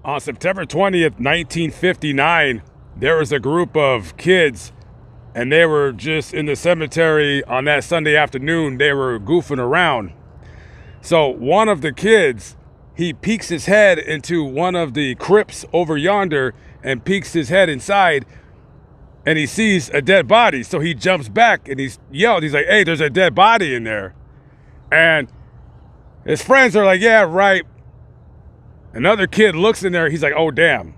On September 20th, 1959, there was a group of kids, and they were just in the cemetery on that Sunday afternoon. They were goofing around. So one of the kids, he peeks his head into one of the crypts over yonder and peeks his head inside, and he sees a dead body. So he jumps back and he's yelled. He's like, "Hey, there's a dead body in there." And his friends are like, "Yeah, right." Another kid looks in there. He's like, "Oh, damn,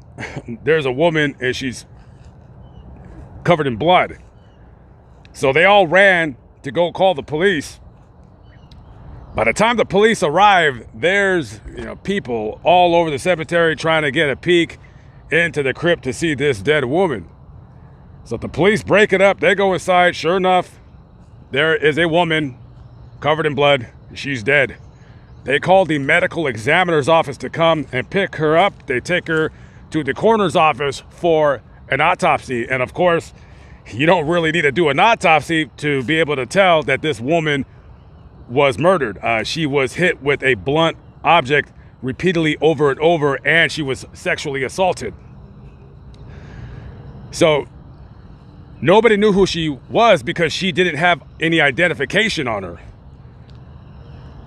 there's a woman and she's covered in blood." So they all ran to go call the police. By the time the police arrived, there's people all over the cemetery trying to get a peek into the crypt to see this dead woman. So the police break it up. They go inside. Sure enough, there is a woman covered in blood. She's dead. They call the medical examiner's office to come and pick her up. They take her to the coroner's office for an autopsy. And of course, you don't really need to do an autopsy to be able to tell that this woman was murdered. She was hit with a blunt object repeatedly over and over, and she was sexually assaulted. So nobody knew who she was because she didn't have any identification on her.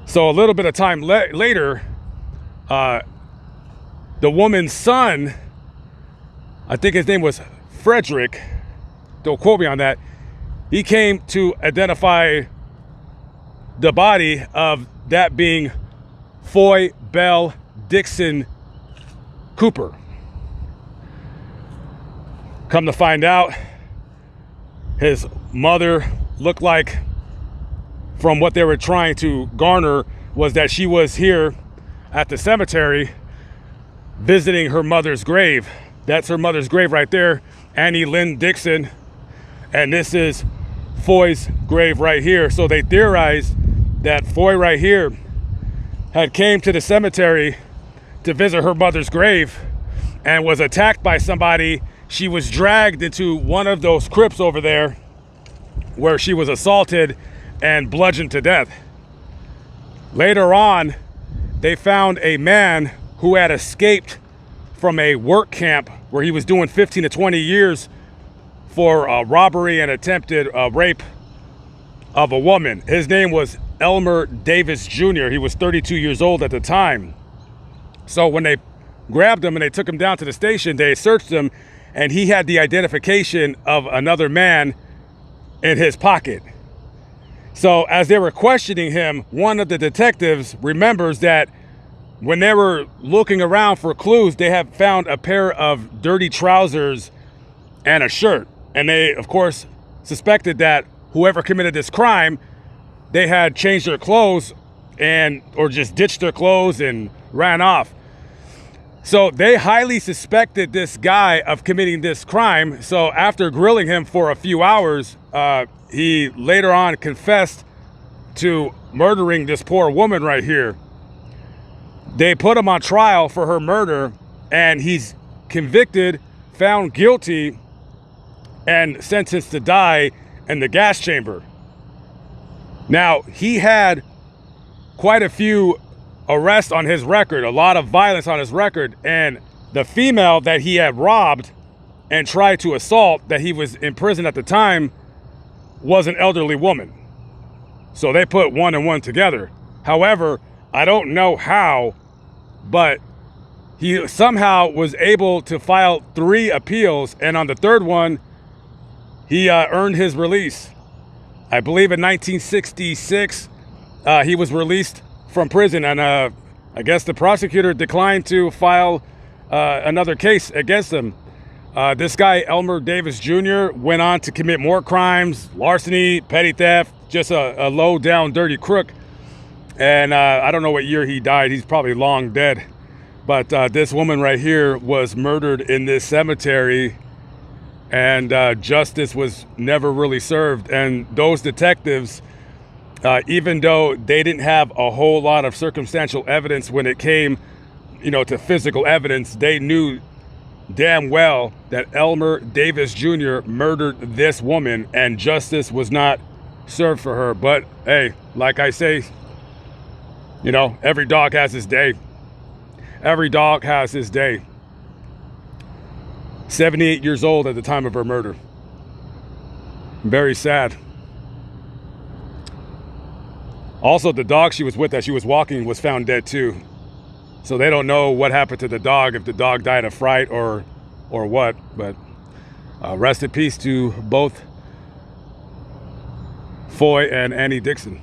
So a little bit of time later, the woman's son, I think his name was Frederick, don't quote me on that, he came to identify the body of that being Foy Bell Dixon Cooper. Come to find out, his mother looked like, from what they were trying to garner, was that she was here at the cemetery visiting her mother's grave. That's her mother's grave right there, Annie Lynn Dixon. And this is Foy's grave right here. So they theorized that Foy right here had came to the cemetery to visit her mother's grave and was attacked by somebody. She was dragged into one of those crypts over there where she was assaulted and bludgeoned to death. Later on, they found a man who had escaped from a work camp where he was doing 15 to 20 years for robbery and attempted rape of a woman. His name was Elmer Davis Jr. He was 32 years old at the time. So when they grabbed him and they took him down to the station, they searched him, and he had the identification of another man in his pocket. So as they were questioning him, one of the detectives remembers that when they were looking around for clues, they had found a pair of dirty trousers and a shirt. And they, of course, suspected that whoever committed this crime, they had changed their clothes or just ditched their clothes and ran off. So they highly suspected this guy of committing this crime. So after grilling him for a few hours, he later on confessed to murdering this poor woman right here. They put him on trial for her murder, and he's convicted, found guilty, and sentenced to die in the gas chamber. Now, he had quite a few arrests on his record, a lot of violence on his record, and the female that he had robbed and tried to assault, that he was in prison at the time, was an elderly woman. So they put one and one together. However, I don't know how, but he somehow was able to file 3 appeals, and on the third one, he earned his release. I believe in 1966, he was released from prison, and I guess the prosecutor declined to file another case against him. This guy, Elmer Davis Jr., went on to commit more crimes, larceny, petty theft, just a low-down, dirty crook. And I don't know what year he died. He's probably long dead. But this woman right here was murdered in this cemetery, and justice was never really served. And those detectives, even though they didn't have a whole lot of circumstantial evidence when it came, to physical evidence, they knew damn well that Elmer Davis Jr. murdered this woman, and justice was not served for her. But hey, like I say, every dog has his day. Every dog has his day. 78 years old at the time of her murder. Very sad. Also, the dog she was with as she was walking was found dead too. So they don't know what happened to the dog, if the dog died of fright or what. But rest in peace to both Foy and Annie Dixon.